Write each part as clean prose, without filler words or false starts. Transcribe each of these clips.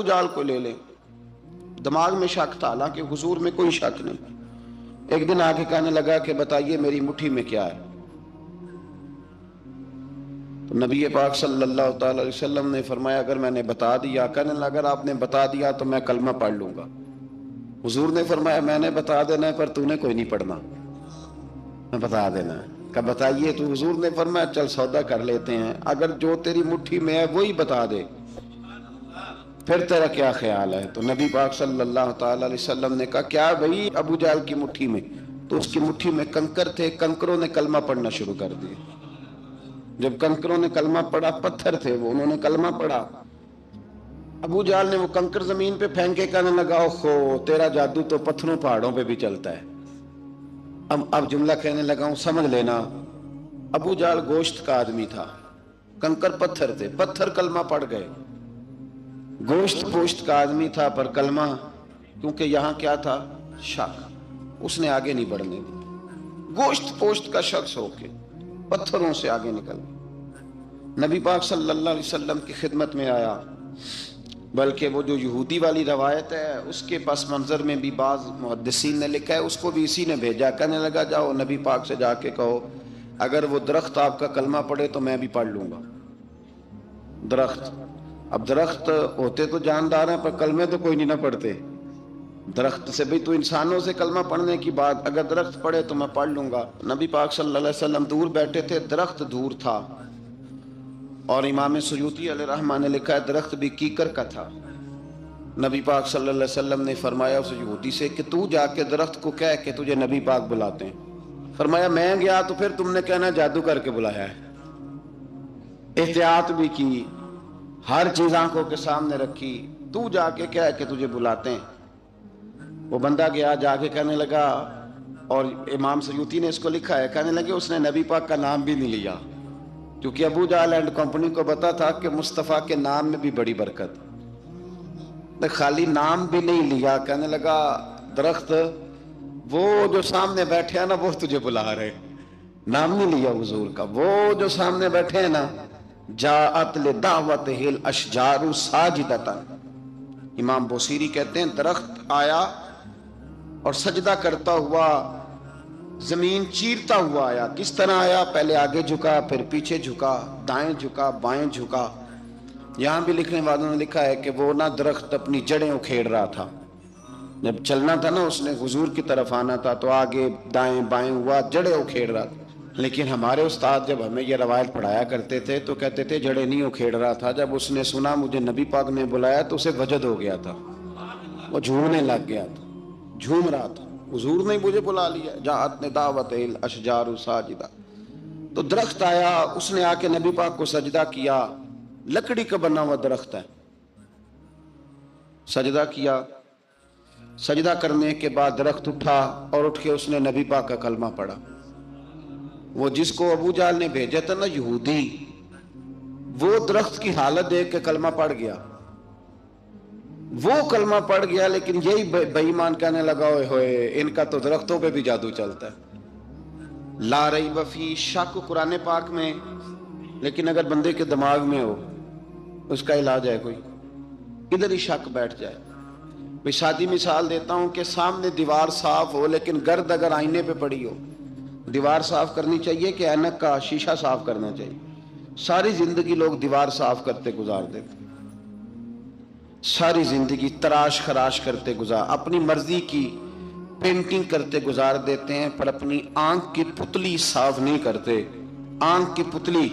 ابو جہل کو لے لیں، دماغ میں شک تھا، حالانکہ حضور میں کوئی شک نہیں۔ ایک دن آ کے کہنے لگا کہ بتائیے میری مٹھی میں کیا ہے؟ تو نبی پاک صلی اللہ تعالی علیہ وسلم نے فرمایا اگر میں نے بتا دیا، کہنے لگا اگر آپ نے بتا دیا تو میں کلمہ پڑھ لوں گا۔ حضور نے فرمایا میں نے بتا دینا ہے پر تو نے کوئی نہیں پڑھنا، میں بتا دینا ہے۔ کہ بتائیے، تو حضور نے فرمایا چل سودا کر لیتے ہیں، اگر جو تیری مٹھی میں ہے وہی بتا دے پھر تیرا کیا خیال ہے؟ تو نبی پاک صلی اللہ تعالی علیہ وسلم نے کہا کیا بھائی ابو جہل کی مٹھی میں؟ تو اس کی مٹھی میں کنکر تھے، کنکروں نے کلمہ پڑھنا شروع کر دیا۔ جب کنکروں نے کلمہ پڑھا، پتھر تھے وہ، انہوں نے کلمہ پڑھا، ابو جہل نے وہ کنکر زمین پہ پھینکے، کہنے لگا اوہو تیرا جادو تو پتھروں پہاڑوں پہ بھی چلتا ہے۔ اب جملہ کہنے لگا ہوں سمجھ لینا، ابو جہل گوشت کا آدمی تھا، کنکر پتھر تھے، پتھر کلمہ پڑھ گئے۔ گوشت پوشت کا آدمی تھا پر کلمہ، کیونکہ یہاں کیا تھا؟ شک، اس نے آگے نہیں بڑھنے دی۔ گوشت پوشت کا شخص ہو کے پتھروں سے آگے نکل گیا، نبی پاک صلی اللہ علیہ وسلم کی خدمت میں آیا۔ بلکہ وہ جو یہودی والی روایت ہے اس کے پس منظر میں بھی بعض محدثین نے لکھا ہے، اس کو بھی اسی نے بھیجا، کہنے لگا جاؤ نبی پاک سے جا کے کہو اگر وہ درخت آپ کا کلمہ پڑھے تو میں بھی پڑھ لوں گا۔ درخت، اب درخت ہوتے تو جاندار ہیں پر کلمے تو کوئی نہیں نہ پڑھتے۔ درخت سے بھی تو انسانوں سے کلمہ پڑھنے کی بات، اگر درخت پڑھے تو میں پڑھ لوں گا۔ نبی پاک صلی اللہ علیہ وسلم دور بیٹھے تھے، درخت دور تھا، اور امام سیوطی علیہ رحمہ نے لکھا ہے درخت بھی کیکر کا تھا۔ نبی پاک صلی اللہ علیہ وسلم نے فرمایا اس یہودی سے کہ تو جا کے درخت کو کہہ کہ تجھے نبی پاک بلاتے ہیں۔ فرمایا میں گیا تو پھر تم نے کہنا جادو کر کے بلایا ہے۔ احتیاط بھی کی، ہر چیز آنکھوں کے سامنے رکھی، تو جا کے کہہ کہ تجھے بلاتے ہیں۔ وہ بندہ گیا، جا کے کہنے لگا، اور امام سیوطی نے اس کو لکھا ہے، کہنے لگے اس نے نبی پاک کا نام بھی نہیں لیا، کیونکہ ابو جہل اینڈ کمپنی کو پتا تھا کہ مصطفیٰ کے نام میں بھی بڑی برکت، خالی نام بھی نہیں لیا۔ کہنے لگا درخت وہ جو سامنے بیٹھے ہیں نا وہ تجھے بلا رہے، نام نہیں لیا حضور کا، وہ جو سامنے بیٹھے ہیں نا، جاءت لدعوتہ الاشجار ساجدۃ، امام بوصیری کہتے ہیں درخت آیا اور سجدہ کرتا ہوا، زمین چیرتا ہوا آیا۔ کس طرح آیا؟ پہلے آگے جھکا، پھر پیچھے جھکا، دائیں جھکا، بائیں جھکا۔ یہاں بھی لکھنے والوں نے لکھا ہے کہ وہ نہ درخت اپنی جڑیں اکھیڑ رہا تھا، جب چلنا تھا نا اس نے حضور کی طرف آنا تھا تو آگے دائیں بائیں ہوا، جڑیں اکھیڑ رہا تھا۔ لیکن ہمارے استاد جب ہمیں یہ روایت پڑھایا کرتے تھے تو کہتے تھے جڑیں نہیں اکھیڑ رہا تھا، جب اس نے سنا مجھے نبی پاک نے بلایا تو اسے وجد ہو گیا تھا، وہ جھومنے لگ گیا تھا، جھوم رہا تھا، حضور نے مجھے بلا لیا، جاءت لدعوتہ الاشجار ساجدہ۔ تو درخت آیا، اس نے آ کے نبی پاک کو سجدہ کیا، لکڑی کا بنا ہوا درخت ہے، سجدہ کیا۔ سجدہ کرنے کے بعد درخت اٹھا اور اٹھ کے اس نے نبی پاک کا کلمہ پڑھا۔ وہ جس کو ابو جہل نے بھیجا تھا نا یہودی، وہ درخت کی حالت دیکھ کے کلمہ پڑھ گیا، وہ کلمہ پڑھ گیا، لیکن یہی بے ایمان کہنے لگا اوئے ہوئے ان کا تو درختوں پہ بھی جادو چلتا ہے۔ لا ریب فی، شک قرآن پاک میں، لیکن اگر بندے کے دماغ میں ہو اس کا علاج ہے کوئی، ادھر ہی شک بیٹھ جائے۔ میں سادی مثال دیتا ہوں کہ سامنے دیوار صاف ہو لیکن گرد اگر آئینے پہ پڑی ہو، دیوار صاف کرنی چاہیے کہ اینک کا شیشہ صاف کرنا چاہیے؟ ساری زندگی لوگ دیوار صاف کرتے گزار دیتے، ساری زندگی تراش خراش کرتے گزار، اپنی مرضی کی پینٹنگ کرتے گزار دیتے ہیں، پر اپنی آنکھ کی پتلی صاف نہیں کرتے، آنکھ کی پتلی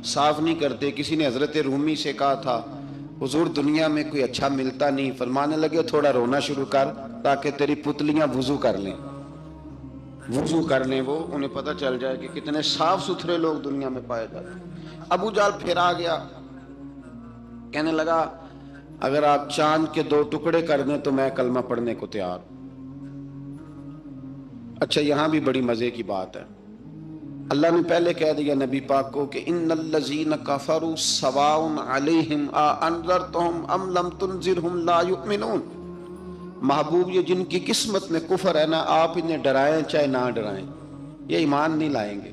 صاف نہیں کرتے۔ کسی نے حضرت رومی سے کہا تھا حضور دنیا میں کوئی اچھا ملتا نہیں، فرمانے لگے تھوڑا رونا شروع کر تاکہ تیری پتلیاں وضو کر لیں، وضو کر لیں، وہ انہیں پتہ چل جائے کہ کتنے صاف ستھرے لوگ دنیا میں پائے جاتے ہیں۔ ابو جہل پھر آ گیا، کہنے لگا اگر آپ چاند کے 2 ٹکڑے کر دیں تو میں کلمہ پڑھنے کو تیار۔ اچھا یہاں بھی بڑی مزے کی بات ہے، اللہ نے پہلے کہہ دیا نبی پاک کو کہ ان الذین کفروا سواء علیہم اانذرتہم ام لم تنذرہم لا یؤمنون۔ محبوب یہ جن کی قسمت میں کفر ہے نا، آپ انہیں ڈرائیں چاہے نہ ڈرائیں، یہ ایمان نہیں لائیں گے۔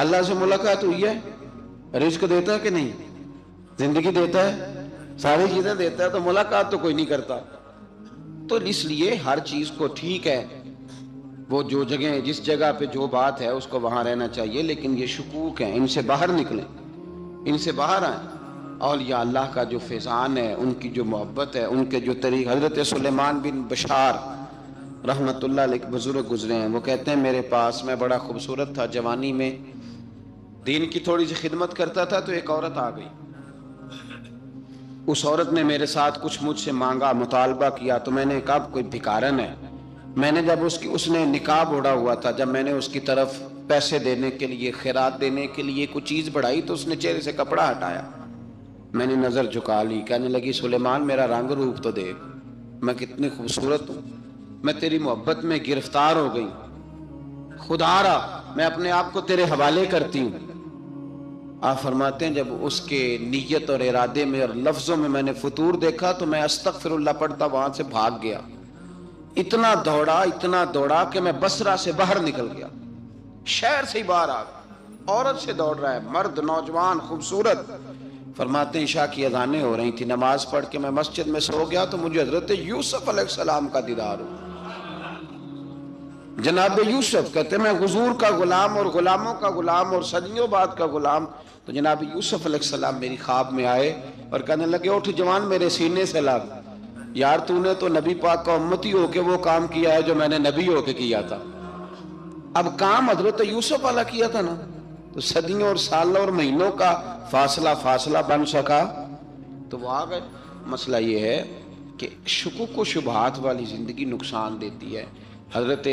اللہ سے ملاقات ہوئی ہے؟ رزق دیتا ہے کہ نہیں؟ زندگی دیتا ہے، ساری چیزیں دیتا ہے، تو ملاقات تو کوئی نہیں کرتا۔ تو اس لیے ہر چیز کو ٹھیک ہے، وہ جو جگہ جس جگہ پہ جو بات ہے اس کو وہاں رہنا چاہیے، لیکن یہ شکوک ہیں، ان سے باہر نکلیں، ان سے باہر آئیں۔ اولیاء اللہ کا جو فیضان ہے، ان کی جو محبت ہے، ان کے جو طریق، حضرت سلیمان بن بشار رحمت اللہ علیہ بزرگ گزرے ہیں، وہ کہتے ہیں میرے پاس، میں بڑا خوبصورت تھا جوانی میں، دین کی تھوڑی سی خدمت کرتا تھا، تو ایک عورت آ گئی، اس عورت نے میرے ساتھ کچھ مجھ سے مانگا، مطالبہ کیا، تو میں نے کہا کوئی بھکارن ہے۔ میں نے جب اس نے نقاب اوڑھا ہوا تھا، جب میں نے اس کی طرف پیسے دینے کے لیے، خیرات دینے کے لیے کوئی چیز بڑھائی، تو اس نے چہرے سے کپڑا ہٹایا، میں نے نظر جھکا لی، کہنے لگی سلیمان میرا رنگ روپ تو دیکھ، میں کتنی خوبصورت ہوں، میں تیری محبت میں گرفتار ہو گئی، خدا را میں اپنے آپ کو تیرے حوالے کرتی ہوں۔ آپ فرماتے ہیں جب اس کے نیت اور ارادے میں اور لفظوں میں میں نے فطور دیکھا، تو میں استغفر اللہ پڑھتا وہاں سے بھاگ گیا، اتنا دوڑا کہ میں بصرہ سے باہر نکل گیا، شہر سے ہی باہر آ گیا، عورت سے دوڑ رہا ہے، مرد نوجوان خوبصورت۔ فرماتے ہیں عشاء کی اذانیں ہو رہی تھی، نماز پڑھ کے میں مسجد میں سو گیا، تو مجھے حضرت یوسف علیہ السلام کا دیدار ہوا۔ جناب یوسف کہتے ہیں میں حضور کا غلام اور غلاموں کا غلام اور صدیوں بعد کا غلام، تو جناب یوسف علیہ السلام میری خواب میں آئے اور کہنے لگے اٹھ جوان میرے سینے سے لگ، یار تو نے تو نبی پاک کا امتی ہو کے وہ کام کیا ہے جو میں نے نبی ہو کے کیا تھا۔ اب کام حضرت یوسف والا کیا تھا نا، تو صدیوں اور سالوں اور مہینوں کا فاصلہ بن سکا، تو وہ آ گئے۔ مسئلہ یہ ہے کہ شکوک و شبہات والی زندگی نقصان دیتی ہے۔ حضرت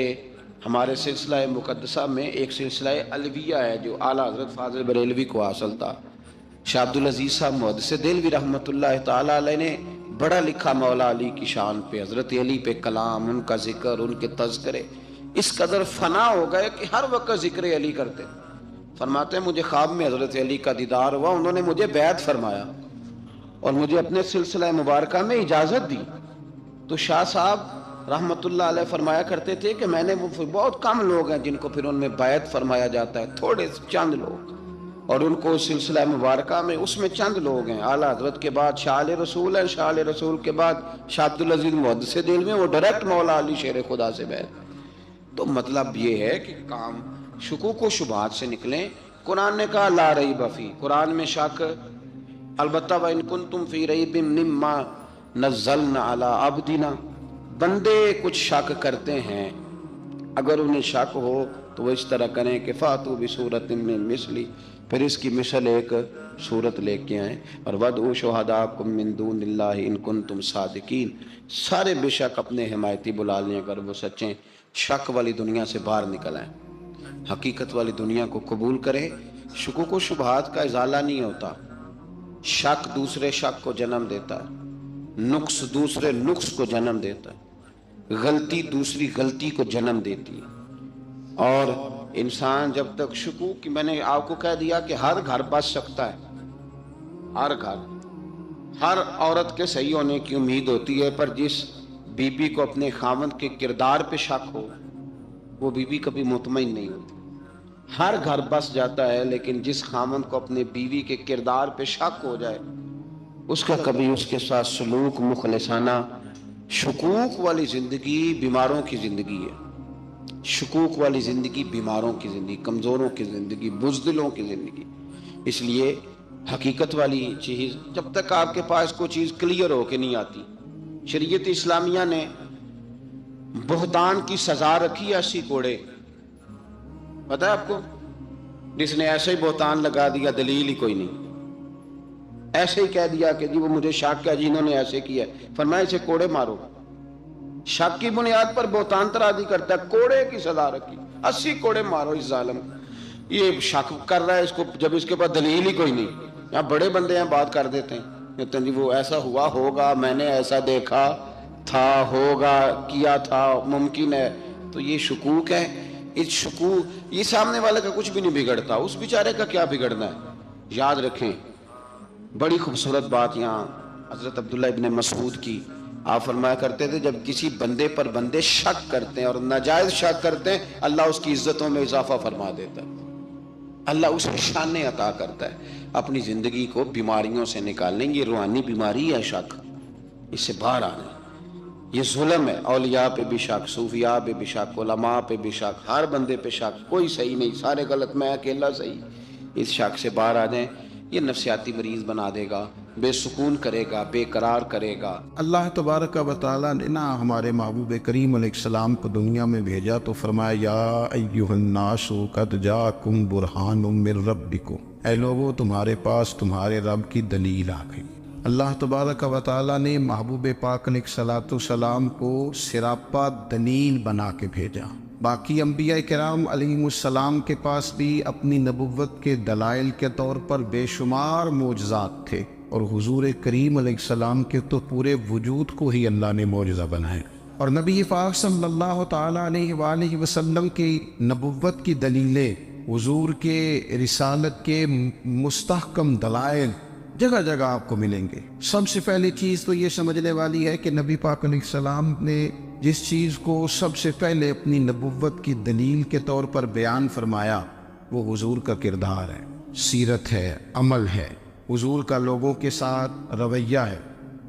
ہمارے سلسلہ مقدسہ میں ایک سلسلہ علویہ ہے جو اعلیٰ حضرت فاضل بریلوی کو حاصل تھا، شاہ عبدالعزیز صاحب محدث دہلوی رحمۃ اللہ تعالی علیہ نے بڑا لکھا مولا علی کی شان پہ، حضرت علی پہ کلام، ان کا ذکر، ان کے تذکرے اس قدر فنا ہو گئے کہ ہر وقت ذکر علی کرتے۔ فرماتے ہیں مجھے خواب میں حضرت علی کا دیدار ہوا، انہوں نے مجھے بیعت فرمایا اور مجھے اپنے سلسلہ مبارکہ میں اجازت دی۔ تو شاہ صاحب رحمت اللہ علیہ فرمایا کرتے تھے کہ میں نے وہ بہت کم لوگ ہیں جن کو پھر ان میں بیعت فرمایا جاتا ہے، تھوڑے چند لوگ، اور ان کو سلسلہ مبارکہ میں اس میں چند لوگ ہیں۔ اعلیٰ حضرت کے بعد شاہ علیہ رسول ہیں، شاہ علیہ رسول کے بعد شاہ عبدالعزیز محدث دہلوی، وہ ڈائریکٹ مولا علی شیر خدا سے بیعت۔ تو مطلب یہ ہے کہ کام شکوک و شبہات سے نکلیں۔ قرآن نے کہا لا ریب فیہ، قرآن میں شک البتہ وَإِن كُنتُمْ فِي رَيْبٍ مِّمَّا نَزَّلْنَا عَلَىٰ عَبْدِنَا، بندے کچھ شک کرتے ہیں، اگر انہیں شک ہو تو وہ اس طرح کریں کہ فَأْتُوا بِسُورَةٍ مِّن مِّثْلِهِ، پھر اس کی مثل ایک صورت لے کے آئیں، اور وَادْعُوا شُهَدَاءَكُم مِّن دُونِ اللَّهِ إِن كُنتُمْ صَادِقِينَ، سارے بے شک اپنے حمایتی بلا لیں اگر وہ سچیں۔ شک والی دنیا سے باہر نکل آئیں، حقیقت والی دنیا کو قبول کریں۔ شکوک و شبہات کا ازالہ نہیں ہوتا، شک دوسرے شک کو جنم دیتا ہے، نقص دوسرے نقص کو جنم دیتا ہے، غلطی دوسری غلطی کو جنم دیتی ہے۔ اور انسان جب تک شکوک کی، میں نے آپ کو کہہ دیا کہ ہر گھر بس سکتا ہے، ہر گھر، ہر عورت کے صحیح ہونے کی امید ہوتی ہے، پر جس بی بی کو اپنے خاوند کے کردار پہ شک ہو وہ بی بی کبھی مطمئن نہیں ہوتی۔ ہر گھر بس جاتا ہے، لیکن جس خاوند کو اپنے بیوی کے کردار پہ شک ہو جائے اس کا کبھی اس کے ساتھ سلوک مخلصانہ۔ شکوک والی زندگی بیماروں کی زندگی ہے، شکوک والی زندگی بیماروں کی زندگی، کمزوروں کی زندگی، بزدلوں کی زندگی۔ اس لیے حقیقت والی چیز جب تک آپ کے پاس کوئی چیز کلیئر ہو کے نہیں آتی، شریعت اسلامیہ نے بہتان کی سزا رکھی ہے 80 کوڑے، پتہ ہے آپ کو؟ جس نے ایسے ہی بہتان لگا دیا، دلیل ہی کوئی نہیں، ایسے ہی کہہ دیا کہ جی وہ مجھے شک ہے جی انہوں نے ایسے کیا، فرمایا اسے کوڑے مارو۔ شک کی بنیاد پر بہتان ترازی کرتا ہے، کوڑے کی سزا رکھی، 80 کوڑے مارو اس ظالم۔ یہ شک کر رہا ہے اس کو جب اس کے پاس دلیل ہی کوئی نہیں۔ یہاں بڑے بندے ہیں بات کر دیتے ہیں، کہتے ہیں جی وہ ایسا ہوا ہوگا، میں نے ایسا دیکھا تھا، ہوگا، کیا تھا، ممکن ہے۔ تو یہ شکوک ہے۔ اس شکوک، یہ سامنے والے کا کچھ بھی نہیں بگڑتا، اس بیچارے کا کیا بگڑنا ہے؟ یاد رکھیں بڑی خوبصورت بات یہاں حضرت عبداللہ ابن مسعود کی، آپ فرمایا کرتے تھے جب کسی بندے پر بندے شک کرتے ہیں اور ناجائز شک کرتے ہیں، اللہ اس کی عزتوں میں اضافہ فرما دیتا ہے۔ اللہ اسے شانیں عطا کرتا ہے اپنی زندگی کو بیماریوں سے نکالنے. یہ روحانی بیماری ہے شک، اس سے باہر آنا. یہ ظلم ہے، اولیاء پہ بھی شک، صوفیاء پہ بھی شک، علماء پہ بھی شک، ہر بندے پہ شک، کوئی صحیح نہیں، سارے غلط، میں اکیلا صحیح. اس شک سے باہر آ جائیں. یہ نفسیاتی مریض بنا دے گا، بے سکون کرے گا، بے قرار کرے گا. اللہ تبارک و تعالیٰ نے نا ہمارے محبوب کریم علیہ السلام کو دنیا میں بھیجا تو فرمایا یا ایھا الناس قد جاءکم برہان من ربکم، اے لوگو تمہارے پاس تمہارے رب کی دلیل آ گئی. اللہ تبارک و تعالیٰ نے محبوب پاک علیہ السلام کو سراپا دلیل بنا کے بھیجا. باقی انبیاء کرام علیہم السلام کے پاس بھی اپنی نبوت کے دلائل کے طور پر بے شمار معجزات تھے، اور حضور کریم علیہ السلام کے تو پورے وجود کو ہی اللہ نے معجزہ بنایا. اور نبی پاک صلی اللہ تعالیٰ علیہ وآلہ وسلم کی نبوت کی دلیلیں، حضور کے رسالت کے مستحکم دلائل جگہ جگہ آپ کو ملیں گے. سب سے پہلی چیز تو یہ سمجھنے والی ہے کہ نبی پاک علیہ السلام نے جس چیز کو سب سے پہلے اپنی نبوت کی دلیل کے طور پر بیان فرمایا وہ حضور کا کردار ہے، سیرت ہے، عمل ہے، حضور کا لوگوں کے ساتھ رویہ ہے.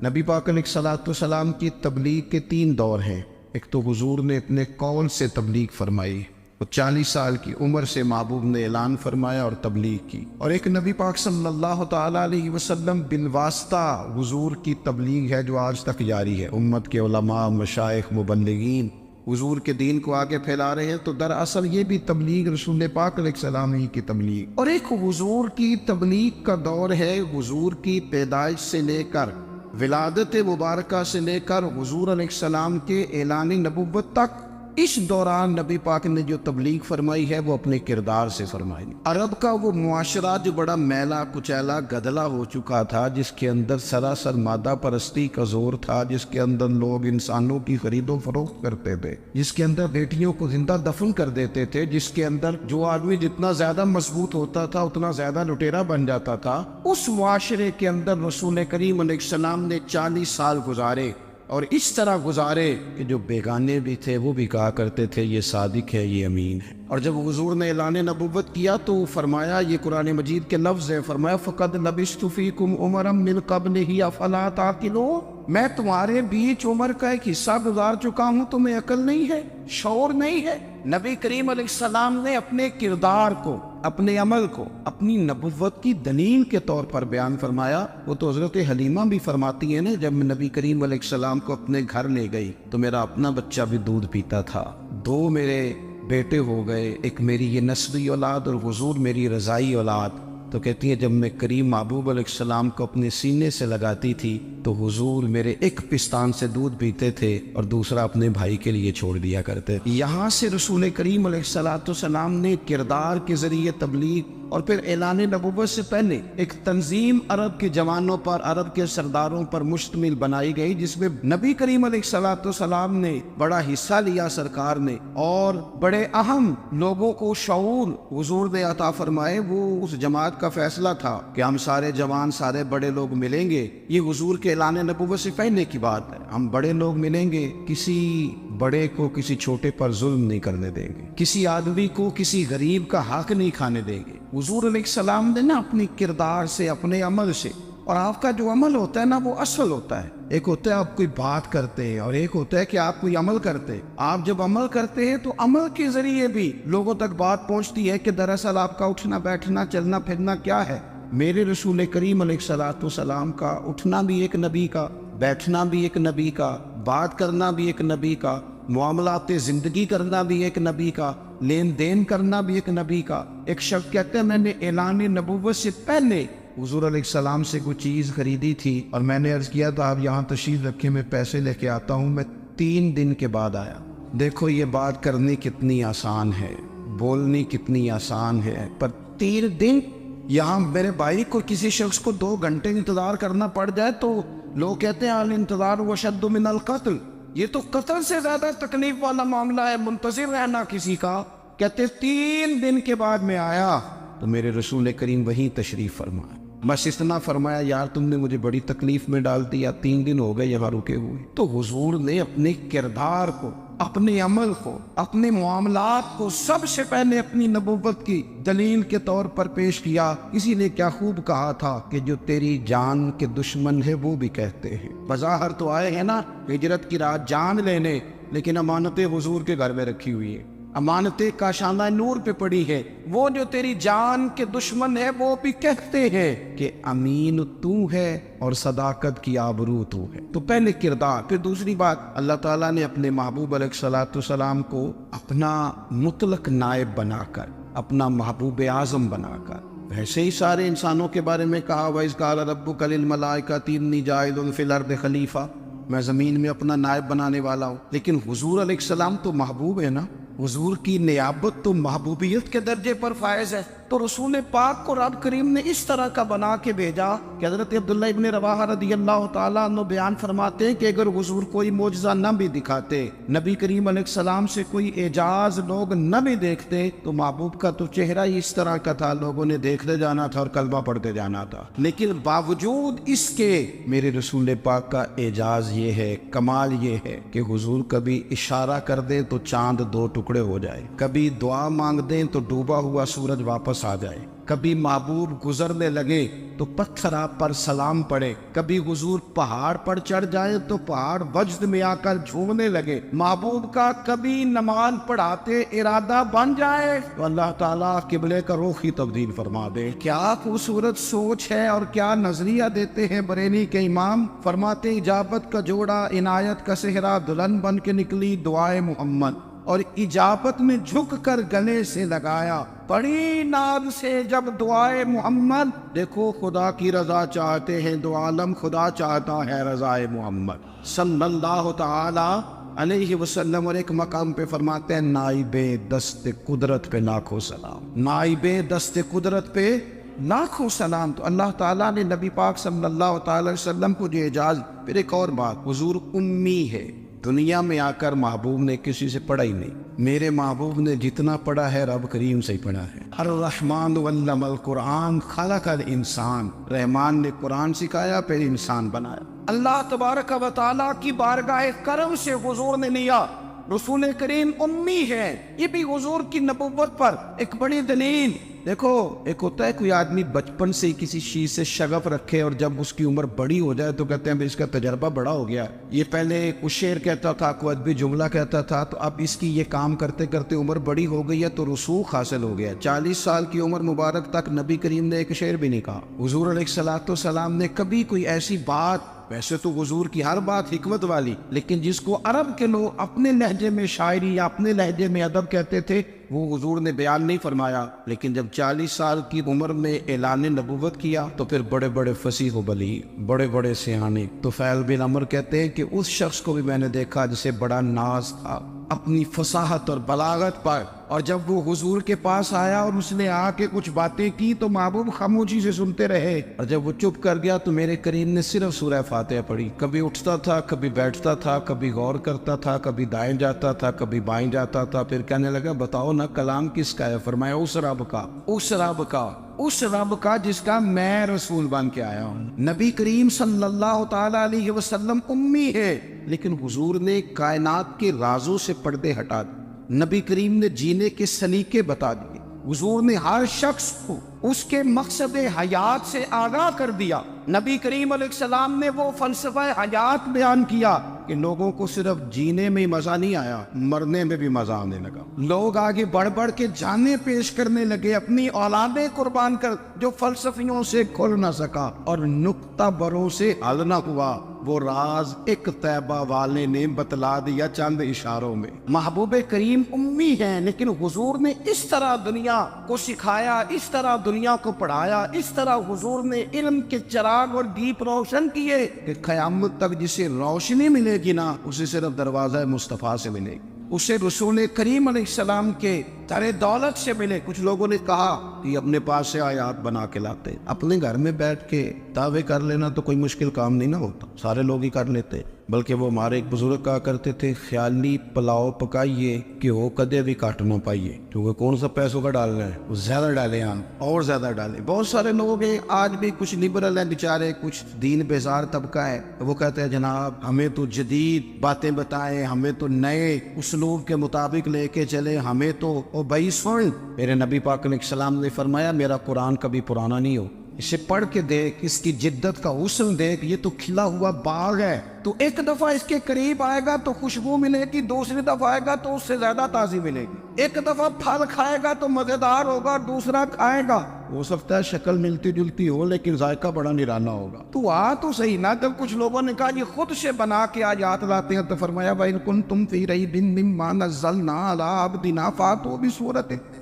نبی پاک علیہ السلام کی تبلیغ کے 3 دور ہیں. ایک تو حضور نے اپنے قول سے تبلیغ فرمائی، وہ 40 سال کی عمر سے محبوب نے اعلان فرمایا اور تبلیغ کی. اور ایک نبی پاک صلی اللہ تعالیٰ علیہ وسلم بالواسطہ حضور کی تبلیغ ہے جو آج تک جاری ہے. امت کے علماء، مشائخ، مبلغین حضور کے دین کو آگے پھیلا رہے ہیں، تو دراصل یہ بھی تبلیغ رسول پاک علیہ السلام ہی کی تبلیغ. اور ایک حضور کی تبلیغ کا دور ہے حضور کی پیدائش سے لے کر ولادت مبارکہ سے لے کر حضور علیہ السلام کے اعلان نبوت تک. اس دوران نبی پاک نے جو تبلیغ فرمائی ہے وہ اپنے کردار سے فرمائی. عرب کا وہ معاشرہ جو بڑا میلا کچیلا گدلا ہو چکا تھا، جس کے اندر سراسر مادہ پرستی کا زور تھا، جس کے اندر لوگ انسانوں کی خرید و فروخت کرتے تھے، جس کے اندر بیٹیوں کو زندہ دفن کر دیتے تھے، جس کے اندر جو آدمی جتنا زیادہ مضبوط ہوتا تھا اتنا زیادہ لٹیرا بن جاتا تھا، اس معاشرے کے اندر رسول کریم علیہ السلام نے 40 سال گزارے. اور اس طرح گزارے کہ جو بیگانے بھی تھے وہ بھی کہا کرتے تھے یہ صادق ہے، یہ امین ہے. اور جب حضور نے اعلان نبوت کیا تو فرمایا، یہ قرآن مجید کے لفظ ہیں، فرمایا فَقَدْ لَبِثْتُ فِيكُمْ عُمَرًا مِّن قَبْلِهِ أَفَلَا تَعْقِلُونَ، میں تمہارے بیچ عمر کا ایک حصہ گزار چکا ہوں، تمہیں عقل نہیں ہے، شعور نہیں ہے. نبی کریم علیہ السلام نے اپنے کردار کو، اپنے عمل کو اپنی نبوت کی دلیل کے طور پر بیان فرمایا. وہ تو حضرت حلیمہ بھی فرماتی ہیں نا، جب میں نبی کریم علیہ السلام کو اپنے گھر لے گئی تو میرا اپنا بچہ بھی دودھ پیتا تھا، 2 میرے بیٹے ہو گئے، ایک میری یہ نسبی اولاد اور حضور میری رضائی اولاد. تو کہتی ہے جب میں کریم محبوب علیہ السلام کو اپنے سینے سے لگاتی تھی تو حضور میرے ایک پستان سے دودھ پیتے تھے اور دوسرا اپنے بھائی کے لیے چھوڑ دیا کرتے. یہاں سے رسول کریم علیہ السلام نے کردار کے ذریعے تبلیغ اور پھر اعلان نبوت سے پہلے ایک تنظیم عرب کے جوانوں پر، عرب کے سرداروں پر مشتمل بنائی گئی، جس میں نبی کریم علیہ السلام نے بڑا حصہ لیا سرکار نے، اور بڑے اہم لوگوں کو شعور حضور نے عطا فرمائے. وہ اس جماعت کا فیصلہ تھا کہ ہم سارے جوان، سارے بڑے لوگ ملیں گے. یہ حضور کے اعلان نبوت سے پہلے کی بات ہے. ہم بڑے لوگ ملیں گے، کسی بڑے کو کسی چھوٹے پر ظلم نہیں کرنے دیں گے، کسی آدمی کو کسی غریب کا حق نہیں کھانے دیں گے. حضور علیہ السلام نے نا اپنی کردار سے، اپنے عمل سے، اور آپ کا جو عمل ہوتا ہے نا وہ اصل ہوتا ہے. ایک ہوتا ہے آپ کوئی بات کرتے ہیں اور ایک ہوتا ہے کہ آپ کوئی عمل کرتے ہیں. آپ جب عمل کرتے ہیں تو عمل کے ذریعے بھی لوگوں تک بات پہنچتی ہے کہ دراصل آپ کا اٹھنا بیٹھنا چلنا پھرنا کیا ہے. میرے رسول کریم علیہ السلام کا اٹھنا بھی ایک نبی کا، بیٹھنا بھی ایک نبی کا، بات کرنا بھی ایک نبی کا، معاملات زندگی کرنا بھی ایک نبی کا، لین دین کرنا بھی ایک نبی کا. ایک شخص کہتے ہیں میں نے اعلان نبوت سے پہلے حضور علیہ السلام سے کوئی چیز خریدی تھی اور میں نے عرض کیا تھا آپ یہاں تشریف رکھے، میں پیسے لے کے آتا ہوں. میں 3 دن کے بعد آیا. دیکھو یہ بات کرنی کتنی آسان ہے، بولنی کتنی آسان ہے، پر 3 دن یہاں میرے بھائی کو کسی شخص کو 2 گھنٹے انتظار کرنا پڑ جائے تو لوگ کہتے ہیں الانتظار وشد من القتل، یہ تو قتل سے زیادہ تکلیف والا معاملہ ہے منتظر رہنا کسی کا. کہتے 3 دن کے بعد میں آیا تو میرے رسول کریم وہیں تشریف فرمایا. بس اتنا فرمایا یار تم نے مجھے بڑی تکلیف میں ڈال دیا، 3 دن ہو گئے یہاں رکے ہوئے. تو حضور نے اپنے کردار کو، اپنے عمل کو، اپنے معاملات کو سب سے پہلے اپنی نبوت کی دلیل کے طور پر پیش کیا۔ کسی نے کیا خوب کہا تھا کہ جو تیری جان کے دشمن ہے وہ بھی کہتے ہیں، بظاہر تو آئے ہیں نا ہجرت کی رات جان لینے، لیکن امانتیں حضور کے گھر میں رکھی ہوئی ہیں، امانتیں کاشانہ نور پہ پڑی ہے۔ وہ جو تیری جان کے دشمن ہے وہ بھی کہتے ہیں کہ امین تو ہے اور صداقت کی آبرو تو ہے۔ تو پہلے کردار، پھر دوسری بات، اللہ تعالیٰ نے اپنے محبوب علیہ السلام کو اپنا مطلق نائب بنا کر، اپنا محبوب اعظم بنا کر، ویسے ہی سارے انسانوں کے بارے میں کہا وَإِذْ قَالَ رَبُّكَ لِلْمَلَائِكَةِ إِنِّي جَاعِلٌ فِي الْأَرْضِ خَلِيفَةً، میں زمین میں اپنا نائب بنانے والا ہوں۔ لیکن حضور علیہ السلام تو محبوب ہے نا، حضور کی نیابت تو محبوبیت کے درجے پر فائز ہے۔ تو رسول پاک کو رب کریم نے اس طرح کا بنا کے بھیجا کہ حضرت عبداللہ ابن رواحہ رضی اللہ تعالیٰ عنہ بیان فرماتے ہیں کہ اگر حضور کوئی معجزہ نہ بھی دکھاتے، نبی کریم علیہ السلام سے کوئی اعجاز لوگ نہ بھی دیکھتے، تو محبوب کا تو چہرہ ہی اس طرح کا تھا، لوگوں نے دیکھتے جانا تھا اور کلمہ پڑھتے جانا تھا۔ لیکن باوجود اس کے میرے رسول پاک کا اعجاز یہ ہے، کمال یہ ہے کہ حضور کبھی اشارہ کر دیں تو چاند دو ٹکڑے ہو جائے، کبھی دعا مانگ دیں تو ڈوبا ہوا سورج واپس آ جائے، کبھی محبوب گزرنے لگے تو پتھر آپ پر سلام پڑے، کبھی حضور پہاڑ پر چڑھ جائے تو پہاڑ وجد میں آ کر جھومنے لگے، محبوب کا کبھی نماز پڑھاتے ارادہ بن جائے تو اللہ تعالیٰ قبلے کا رخ ہی تبدیل فرما دے۔ کیا خوبصورت سوچ ہے اور کیا نظریہ دیتے ہیں بریلی کے امام، فرماتے اجابت کا جوڑا عنایت کا صحرا دلہن بن کے نکلی دعائے محمد، اور اجابت میں جھک کر گلے سے لگایا بڑی ناز سے جب دعائے محمد، دیکھو خدا کی رضا چاہتے ہیں، دو عالم خدا چاہتا ہے رضائے محمد صلی اللہ تعالی علیہ وسلم۔ اور ایک مقام پہ فرماتے ہیں نائب دست قدرت پہ لاکھوں سلام، نائب دست قدرت پہ لاکھوں سلام۔ تو اللہ تعالیٰ نے نبی پاک صلی اللہ تعالی وسلم کو جو اعجاز۔ پھر ایک اور بات، حضور امی ہے، دنیا میں آ کر محبوب نے کسی سے پڑھا ہی نہیں، میرے محبوب نے جتنا پڑھا ہے رب کریم سے ہی پڑھا ہے۔ الرحمن علم القرآن خلق الانسان، رحمان نے قرآن سکھایا پھر انسان بنایا۔ اللہ تبارک و تعالیٰ کی بارگاہ کرم سے حضور نے لیا، رسول کریم امی ہے، یہ بھی حضور کی نبوت پر ایک بڑی دلیل۔ دیکھو ایک ہوتا ہے کوئی آدمی بچپن سے کسی چیز سے شغف رکھے اور جب اس کی عمر بڑی ہو جائے تو کہتے ہیں اس کا تجربہ بڑا ہو گیا، یہ پہلے کچھ شعر کہتا تھا، کوئی ادبی جملہ کہتا تھا، تو اب اس کی یہ کام کرتے کرتے عمر بڑی ہو گئی ہے تو رسوخ حاصل ہو گیا۔ 40 سال کی عمر مبارک تک نبی کریم نے ایک شعر بھی نہیں کہا۔ حضور علیہ السلام نے کبھی کوئی ایسی بات، ویسے تو حضور کی ہر بات حکمت والی، لیکن جس کو عرب کے لوگ اپنے لہجے میں شاعری یا اپنے لہجے میں ادب کہتے تھے، وہ حضور نے بیان نہیں فرمایا۔ لیکن جب 40 سال کی عمر میں اعلان نبوت کیا تو پھر بڑے بڑے فصیح و بلیغ، بڑے بڑے سیانے، طفیل بن عمر کہتے ہیں کہ اس شخص کو بھی میں نے دیکھا جسے بڑا ناز تھا اپنی فصاحت اور بلاغت پر، اور جب وہ حضور کے پاس آیا اور اس نے آ کے کچھ باتیں کی تو محبوب خاموشی سے سنتے رہے، اور جب وہ چپ کر گیا تو میرے کریم نے صرف سورہ فاتحہ پڑھی۔ کبھی اٹھتا تھا، کبھی بیٹھتا تھا، کبھی غور کرتا تھا، کبھی دائیں جاتا تھا، کبھی بائیں جاتا تھا، پھر کہنے لگا بتاؤ نا کلام کس کا ہے؟ فرمایا اس رب کا، اس رب کا، اس رب کا جس کا میں رسول بن کے آیا ہوں۔ نبی کریم صلی اللہ تعالی علیہ وسلم امی ہے، لیکن حضور نے کائنات کے رازوں سے پردے ہٹا دیے، نبی کریم نے جینے کے سلیقے بتا دیے، حضور نے ہر شخص کو اس کے مقصد حیات سے آگاہ کر دیا۔ نبی کریم علیہ السلام نے وہ فلسفہ حیات بیان کیا کہ لوگوں کو صرف جینے میں مزہ نہیں آیا، مرنے میں بھی مزہ آنے لگا۔ لوگ آگے بڑھ بڑھ کے جانیں پیش کرنے لگے، اپنی اولادیں قربان کر، جو فلسفیوں سے کھل نہ سکا اور نکتہ بروں سے حل نہ ہوا، وہ راز ایک طیبہ والے نے بتلا دیا چند اشاروں میں۔ محبوب کریم امی ہیں، لیکن حضور نے اس طرح دنیا کو سکھایا، اس طرح دنیا کو پڑھایا، اس طرح حضور نے علم کے چراغ اور دیپ روشن کیے کہ قیامت تک جسے روشنی ملے گی نا، اسے صرف دروازہ مصطفیٰ سے ملے گی، اسے رسول کریم علیہ السلام کے سارے دولت سے ملے. کچھ لوگوں نے کہا کہ اپنے پاس سے آیات بنا کے لاتے. اپنے گھر میں بیٹھ کے دعوے کر لینا تو کوئی مشکل کام نہیں نا ہوتا, سارے لوگ ہی کر لیتے. بلکہ وہ ہمارے ایک بزرگ کہا کرتے تھے, خیالی پلاؤ پکائیے کہ وہ کدے بھی کاٹ نہ پائیے. کیونکہ کون سا پیسوں کا ڈالنا ہے, وہ زیادہ ڈالیں ہم اور زیادہ ڈالیں. بہت سارے لوگ ہیں آج بھی, کچھ لبرل ہیں بیچارے, کچھ دین بیزار طبقہ ہے, وہ کہتے ہیں جناب ہمیں تو جدید باتیں بتائیں, ہمیں تو نئے اسلوب کے مطابق لے کے چلے, ہمیں تو او بھائی سن, میرے نبی پاک علیہ السلام نے فرمایا میرا قرآن کبھی پرانا نہیں ہو, اسے پڑھ کے دیکھ, اس کی جدت کا حسن دیکھ, یہ تو کھلا ہوا باغ ہے. تو ایک دفعہ اس کے قریب آئے گا تو خوشبو ملے گی, دوسری دفعہ آئے گا تو اس سے زیادہ تازی ملے گی. ایک دفعہ پھل کھائے گا تو مزیدار ہوگا, دوسرا کھائے گا ہو سکتا ہے شکل ملتی جلتی ہو لیکن ذائقہ بڑا نرالا ہوگا. تو تو صحیح نا. جب کچھ لوگوں نے کہا یہ خود سے بنا کے آیات لاتے ہیں تو فرمایا وَإِن كُنتُمْ فِي رَيْبٍ مِّمَّا نَزَّلْنَا عَلَىٰ عَبْدِنَا فَأْتُوا بِسُورَةٍ,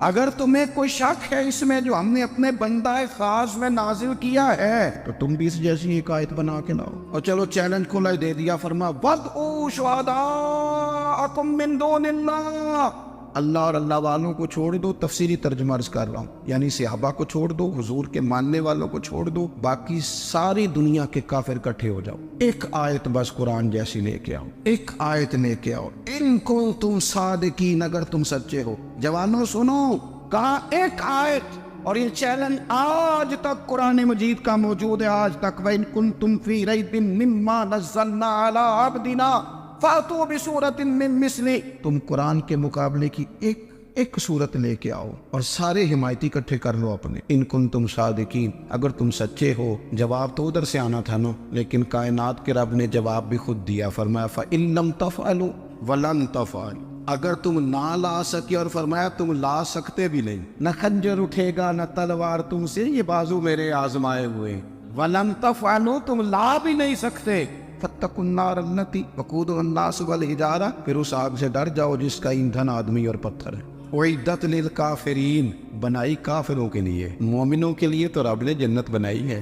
اگر تمہیں کوئی شک ہے اس میں جو ہم نے اپنے بندہ خاص میں نازل کیا ہے تو تم بھی اس جیسی ایک آیت بنا کے لاؤ. اور چلو چیلنج کھلا دے دیا, فرما وَادْعُوا شُهَدَاءَكُم مِّن دُونِ اللَّهِ, اللہ اور اللہ والوں کو چھوڑ دو. تفسیری ترجمہ عرض کر رہا ہوں, یعنی صحابہ کو چھوڑ دو, حضور کے ماننے والوں کو چھوڑ دو, باقی ساری دنیا کے کافر اکٹھے ہو جاؤ, ایک آیت بس قرآن جیسی لے کے آؤ, ایک آیت لے کے آؤ. ان کنتم صادقین, اگر تم سچے ہو. جوانوں سنو, کہا ایک آیت, اور یہ چیلنج آج تک قرآن مجید کا موجود ہے, آج تک. وَإِن كُنتُمْ فِي رَيْبٍ مِّمَّا نَزَّلْنَا عَلَىٰ عَبْدِنَا فَأْتُوا بِسُورَةٍ مِّن مِّثْلِهِ, تم قرآن کے مقابلے کی ایک صورت لے کے آؤ اور سارے حمایتی اکٹھے کر لو اپنے. ان کنتم صادقین, اگر تم سچے ہو. جواب تو ادھر سے آنا تھا نا, لیکن کائنات کے رب نے جواب بھی خود دیا, فرمایا فَإِن لَّمْ تَفْعَلُوا وَلَن تَفْعَلُوا, اگر تم نہ لا سکے, اور فرمایا تم لا سکتے بھی نہیں, نہ خنجر اٹھے گا نہ تلوار تم سے, یہ بازو میرے آزمائے ہوئے. وَلَن تَفْعَلُوا, تم لا بھی نہیں سکتے. فَاتَّقُوا النَّارَ الَّتِي وَقُودُهَا النَّاسُ وَالْحِجَارَةُ, پھر اس آگ سے ڈر جاؤ جس کا ایندھن آدمی اور پتھر ہے. اُعِدَّتْ لِلْكَافِرِينَ, بنائی کافروں کے لیے, مومنوں کے لیے تو رب نے جنت بنائی ہے.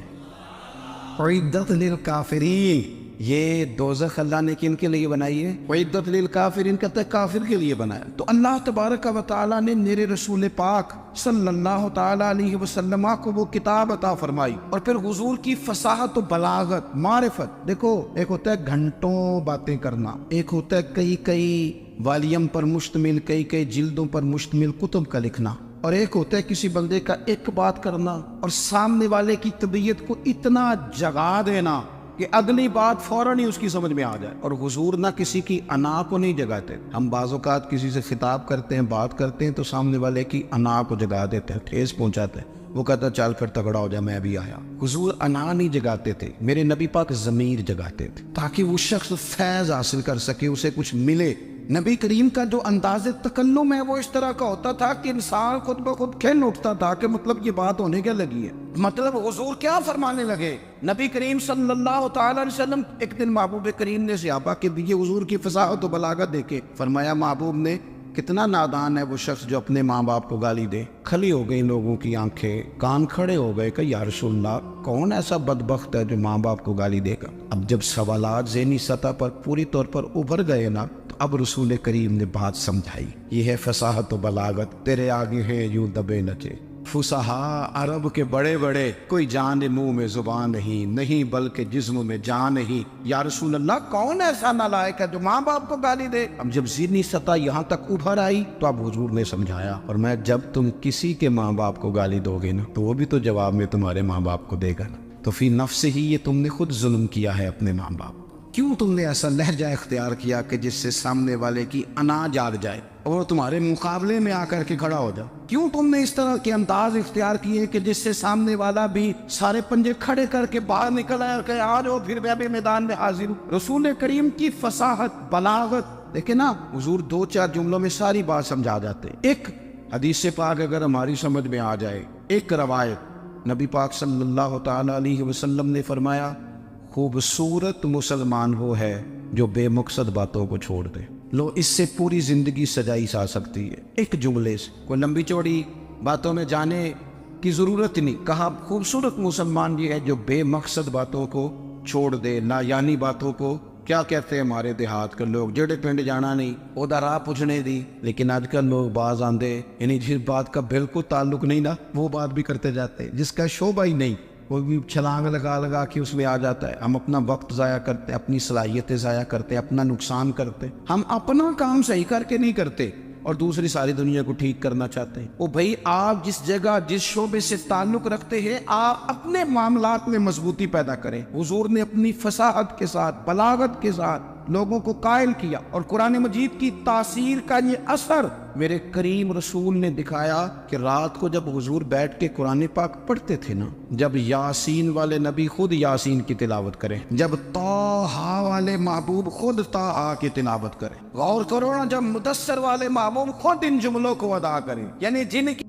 اُعِدَّتْ لِلْكَافِرِينَ, یہ دوزخ اللہ نے کن کے لیے بنائی ہے؟ اُعِدَّتْ لِلْكَافِرِينَ کہتے ہیں کافر کے لیے بنایا. تو اللہ تبارک و تعالیٰ نے میرے رسول پاک صلی اللہ تعالیٰ علیہ وسلم کو وہ کتاب عطا فرمائی, اور پھر حضور کی فصاحت و بلاغت, معرفت. دیکھو ایک ہوتا ہے گھنٹوں باتیں کرنا, ایک ہوتا ہے کئی والیم پر مشتمل, کئی جلدوں پر مشتمل کتب کا لکھنا, اور ایک ہوتا ہے کسی بندے کا ایک بات کرنا اور سامنے والے کی طبیعت کو اتنا جگا دینا کہ اگلی بات فوراً ہی اس کی سمجھ میں آ جائے. اور حضور نہ کسی کی انا کو نہیں جگاتے. ہم بعض اوقات کسی سے خطاب کرتے ہیں, بات کرتے ہیں تو سامنے والے کی انا کو جگا دیتے ہیں, ٹھیس پہنچاتے ہیں, وہ کہتا چل پھر تگڑا ہو جائے میں بھی آیا. حضور انا نہیں جگاتے تھے, میرے نبی پاک ضمیر جگاتے تھے تاکہ وہ شخص فیض حاصل کر سکے, اسے کچھ ملے. نبی کریم کا جو انداز تکلم ہے وہ اس طرح کا ہوتا تھا کہ انسان خود بخود کھل اٹھتا تھا کہ مطلب یہ بات ہونے کیا لگی ہے, مطلب حضور کیا فرمانے لگے. نبی کریم صلی اللہ تعالی علیہ وسلم, ایک دن محبوب کریم نے صحابہ کے دیے حضور کی فصاحت و بلاغت دیکھے, فرمایا محبوب نے کتنا نادان ہے وہ شخص جو اپنے ماں باپ کو گالی دے. کھلی ہو گئی لوگوں کی آنکھیں, کان کھڑے ہو گئے کہ یا رسول اللہ کون ایسا بدبخت ہے جو ماں باپ کو گالی دے گا. اب جب سوالات ذہنی سطح پر پوری طور پر ابھر گئے نا, اب رسول کریم نے بات سمجھائی. یہ ہے فصاحت و بلاغت, تیرے آگے ہے یوں دبے نچے. فصحا عرب کے بڑے بڑے, کوئی جان منہ میں زبان نہیں بلکہ جسم میں جان نہیں. یا رسول اللہ کون ایسا نالائق ہے جو ماں باپ کو گالی دے. اب جب ذہنی سطح یہاں تک ابھر آئی تو اب حضور نے سمجھایا, اور میں جب تم کسی کے ماں باپ کو گالی دو گے نا تو وہ بھی تو جواب میں تمہارے ماں باپ کو دے گا نا. تو فی نفس ہی یہ تم نے خود ظلم کیا ہے اپنے ماں باپ. کیوں تم نے ایسا لہجہ اختیار کیا کہ جس سے سامنے والے کی انا جاگ جائے اور تمہارے مقابلے میں آ کر کے کھڑا ہو جائے؟ کیوں تم نے اس طرح کے انداز اختیار کیے کہ جس سے سامنے والا بھی سارے پنجے کھڑے کر کے باہر نکل آئے کہ آ جاؤ پھر میں بھی میدان میں حاضر ہوں. رسول کریم کی فصاحت بلاغت دیکھیں نا, حضور 2-4 جملوں میں ساری بات سمجھا جاتے. ایک حدیث پاک اگر ہماری سمجھ میں آ جائے, ایک روایت, نبی پاک صلی اللہ تعالی علیہ وسلم نے فرمایا خوبصورت مسلمان وہ ہے جو بے مقصد باتوں کو چھوڑ دے. لو اس سے پوری زندگی سجائی جا سکتی ہے ایک جملے سے. کوئی لمبی چوڑی باتوں میں جانے کی ضرورت نہیں. کہا خوبصورت مسلمان یہ ہے جو بے مقصد باتوں کو چھوڑ دے, لا یعنی باتوں کو کیا کہتے ہیں ہمارے دیہات کے لوگ جڑے پنڈ جانا نہیں وہ راہ پوچھنے دی، لیکن آج کل لوگ باز آندے یعنی جس بات کا بالکل تعلق نہیں نا وہ بات بھی کرتے جاتے ہیں، جس کا شعبہ ہی نہیں وہ بھی چھلانگ لگا کے اس میں آ جاتا ہے۔ ہم اپنا وقت ضائع کرتے، اپنی صلاحیتیں ضائع کرتے، اپنا نقصان کرتے، ہم اپنا کام صحیح کر کے نہیں کرتے اور دوسری ساری دنیا کو ٹھیک کرنا چاہتے ہیں۔ وہ بھائی آپ جس جگہ جس شعبے سے تعلق رکھتے ہیں آپ اپنے معاملات میں مضبوطی پیدا کریں۔ حضور نے اپنی فصاحت کے ساتھ بلاغت کے ساتھ لوگوں کو قائل کیا، اور قرآن مجید کی تاثیر کا یہ اثر میرے کریم رسول نے دکھایا کہ رات کو جب حضور بیٹھ کے قرآن پاک پڑھتے تھے نا، جب یاسین والے نبی خود یاسین کی تلاوت کریں، جب طٰہٰ والے محبوب خود طٰہٰ کی تلاوت کریں، غور کرو نا جب مدثر والے محبوب خود ان جملوں کو ادا کریں، یعنی جن کی